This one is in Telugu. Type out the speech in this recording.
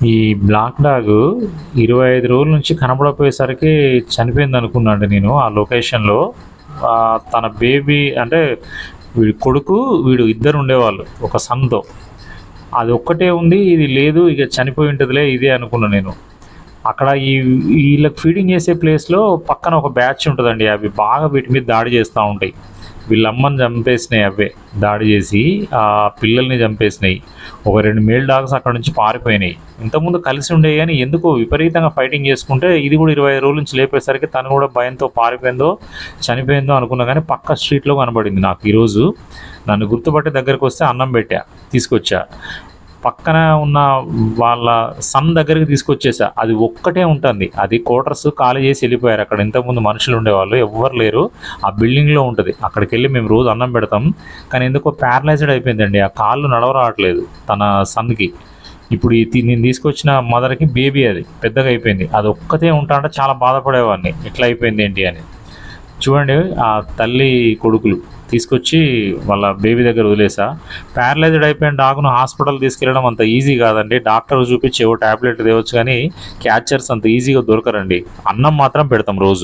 ఈ బ్లాక్ డాగ్ 25 రోజుల నుంచి కనపడకపోయేసరికి చనిపోయిందనుకున్నానండి నేను ఆ లొకేషన్‌లో. తన బేబీ అంటే వీడి కొడుకు, వీడు ఇద్దరు ఉండేవాళ్ళు ఒక సన్‌తో. అది ఒక్కటే ఉంది. ఇది లేదు. ఇక చనిపోయి ఉంటదిలే ఇదే అనుకున్నా నేను. అక్కడ వీళ్ళకి ఫీడింగ్ చేసే ప్లేస్‌లో పక్కన ఒక బ్యాచ్ ఉంటదండి. అవి బాగా వీటి మీద దాడి చేస్తా ఉంటాయి. వీళ్ళ అమ్మని చంపేసినాయి అవే. దాడి చేసి పిల్లల్ని చంపేసినాయి. ఒక 2 మేల్ డాగ్స్ అక్కడి నుంచి పారిపోయినాయి. ఇంతకుముందు కలిసి ఉండేవి గానీ ఎందుకో విపరీతంగా ఫైటింగ్ చేసుకుంటే ఇది కూడా 25 రోజుల నుంచి లేపేసరికి తను కూడా భయంతో పారిపోయిందో, చనిపోయిందో అనుకున్నా కానీ పక్క స్ట్రీట్‌లో కనబడింది నాకు ఈరోజు. నన్ను గుర్తుపట్టి దగ్గరకొస్తే అన్నం పెట్టా, తీసుకొచ్చా. పక్కన ఉన్న వాళ్ళ సన్ దగ్గరికి తీసుకొచ్చేసా. అది ఒక్కటే ఉంటుంది. అది క్వార్టర్స్ ఖాళీ చేసి వెళ్ళిపోయారు. అక్కడ ఇంతకుముందు మనుషులు ఉండేవాళ్ళు, ఎవ్వరు లేరు. ఆ బిల్డింగ్‌లో ఉంటుంది. అక్కడికెళ్ళి మేము రోజు అన్నం పెడతాం. కానీ ఎందుకో ప్యారలైజ్డ్ అయిపోయిందండి. ఆ కాళ్ళు నడవరావట్లేదు తన సన్‌కి. ఇప్పుడు నేను తీసుకొచ్చిన మదర్‌కి బేబీ అది పెద్దగా అయిపోయింది. అది ఒక్కతే ఉంటా అంటే చాలా బాధపడేవాడిని. ఎట్లా అయిపోయింది ఏంటి అని. చూడండి ఆ తల్లి కొడుకులు తీసుకొచ్చి వాళ్ళ బేబీ దగ్గర వదిలేసా. ప్యారలైజ్డ్ అయిపోయిన డాగ్ను హాస్పిటల్ తీసుకెళ్ళడం అంత ఈజీ కాదండి. డాక్టర్ చూపించి ఏవో టాబ్లెట్ తేవచ్చు కానీ క్యాచర్స్ అంత ఈజీగా దొరకరండి. అన్నం మాత్రం పెడతాం రోజు.